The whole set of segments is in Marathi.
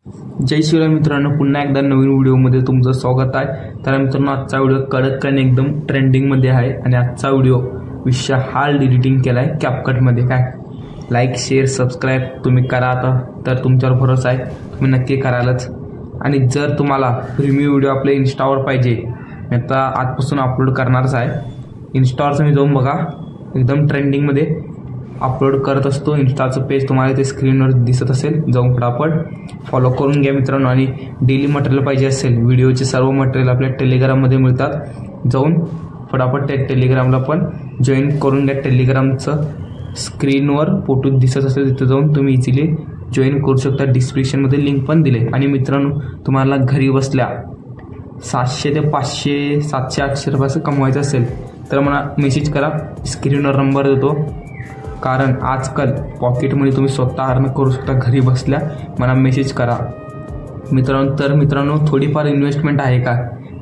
जय शिवराय मित्रांनो, पुन्हा एकदा नवीन व्हिडिओमध्ये तुमचं स्वागत आहे। तर मित्रांनो, आजचा व्हिडिओ कडक आणि एकदम ट्रेंडिंगमध्ये आहे आणि आजचा व्हिडिओ विषय हार्ड एडिटिंग केला आहे कॅपकटमध्ये। काय लाईक शेअर सबस्क्राईब तुम्ही करा आता, तर तुमच्यावर भरोसा आहे, तुम्ही नक्की करालच। आणि जर तुम्हाला प्रीमियम व्हिडिओ आपल्या इन्स्टावर पाहिजे, मी आता आजपासून अपलोड करणारच आहे। इन्स्टावर तुम्ही जाऊन बघा, एकदम ट्रेंडिंगमध्ये अपलोड करत असतो। इन्स्टाचं पेज तुम्हाला ते स्क्रीनवर दिसत असेल, जाऊन फटाफट फॉलो करून घ्या मित्रांनो। आणि डेली मटेरियल पाहिजे असेल, व्हिडिओचे सर्व मटेरियल आपल्या टेलिग्राममध्ये मिळतात, जाऊन फटाफट त्या टेलिग्रामला पण जॉईन करून घ्या। टेलिग्रामचं स्क्रीनवर फोटो दिसत असेल, तिथे जाऊन तुम्ही इझिली जॉईन करू शकता। डिस्क्रिप्शनमध्ये लिंक पण दिले। आणि मित्रांनो, तुम्हाला घरी बसल्या 700 ते 500 700 800 रुपये कमवायचं असेल तर मला मेसेज करा, स्क्रीनवर नंबर देतो। कारण आजकाल पॉकेटमध्ये तुम्ही स्वतः अर्न करू शकता घरी बसल्या, मला मेसेज करा मित्रांनो। तर मित्रांनो, थोडीफार इन्व्हेस्टमेंट आहे का,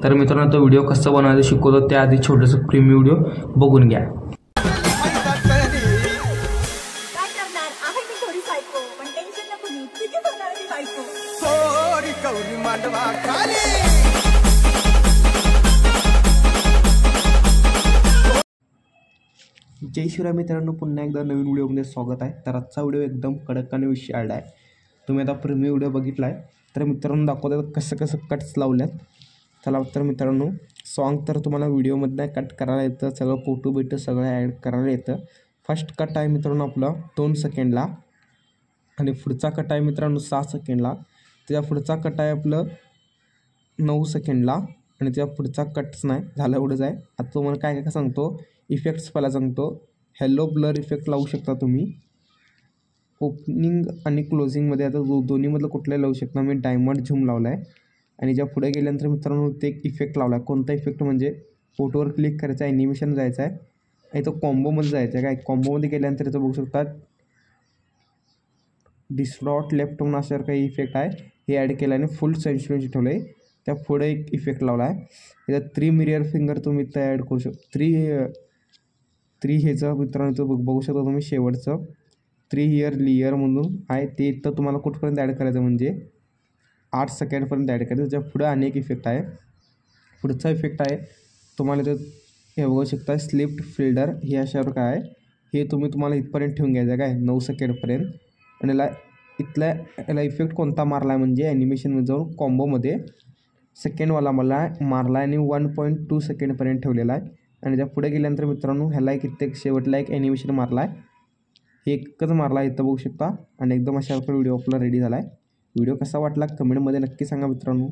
तर मित्रांनो तो व्हिडिओ कसं बनवायचं शिकवतो, त्याआधी छोटंसं प्रीमियम व्हिडिओ बघून घ्या। जय शिवराय मित्रांनो, पुन्हा एकदा नवीन व्हिडिओमध्ये स्वागत आहे। तर आजचा व्हिडिओ एकदम कडक आणि विषार्ड आहे। तुम्ही आता प्रीमियम व्हिडिओ बघितला आहे, तर मित्रांनो दाखवतात कसं कट्स लावल्यात। चला तर मित्रांनो, सॉन्ग तर तुम्हाला व्हिडिओमधनं कट करायला येतं, सगळं फोटो बिटो सगळं ॲड करायला येतं। फर्स्ट कट आहे मित्रांनो आपला 2 सेकंडला, आणि पुढचा कट आहे मित्रांनो 6 सेकंडला, त्याच्या पुढचा कट आहे आपलं 9 सेकंडला, आणि त्याच्या पुढचा कटच नाही झालं, एवढंच आहे। आता तुम्हाला काय काय सांगतो, इफेक्ट्स पहिला सांगतो। हॅलो ब्लर इफेक्ट लावू शकता तुम्ही ओपनिंग आणि क्लोजिंगमध्ये। आता दोन्हीमधलं कुठलाही लावू शकता। मी डायमंड झूम लावला आहे, आणि ज्या पुढे गेल्यानंतर मित्रांनो ते एक इफेक्ट लावला आहे। कोणता इफेक्ट म्हणजे फोटोवर क्लिक करायचं आहे, ॲनिमेशन जायचं आहे, आणि तो कॉम्बोमध्ये जायचं आहे। काय कॉम्बोमध्ये गेल्यानंतर इथं बघू शकता डिस्टॉर्ट लेफ्ट म्हणून अशावर काही इफेक्ट आहे, हे ॲड केलं आणि फुल सेन्सिटिव्हिटी ठेवलं आहे। त्या पुढे एक इफेक्ट लावला आहे, त्याच्यात 3 मिरर फिंगर तुम्ही इथं ॲड करू शकता। 3 ह्याचं मित्रांनो इथं बघू शकता तुम्ही, शेवटचं 3 हिअर लेयर म्हणून आहे, ते इथं तुम्हाला कुठपर्यंत ॲड करायचं म्हणजे 8 सेकंडपर्यंत ॲड करायचं। त्याच्या पुढं अनेक इफेक्ट आहे। पुढचा इफेक्ट आहे तुम्हाला इथं हे बघू शकता, स्लिप्ट फिल्डर, हे अशावर काय आहे, हे तुम्हाला इथपर्यंत ठेवून घ्यायचं काय 9 सेकंडपर्यंत। आणि याला इफेक्ट कोणता मारला आहे म्हणजे ॲनिमेशनमध्ये जाऊन कॉम्बोमध्ये सेकंडवाला मला मारला आहे, आणि 1.2 सेकंडपर्यंत ठेवलेला आहे। आणि ज्या पुढे गेल्यानंतर मित्रांनो ह्याला कित्येक शेवटला एक ॲनिमेशन मारला आहे, एकच मारला आहे इथं बघू शकता। आणि एकदम अशा व्हिडिओ आपला रेडी झाला आहे। व्हिडिओ कसा वाटला कमेंटमध्ये नक्की सांगा मित्रांनो।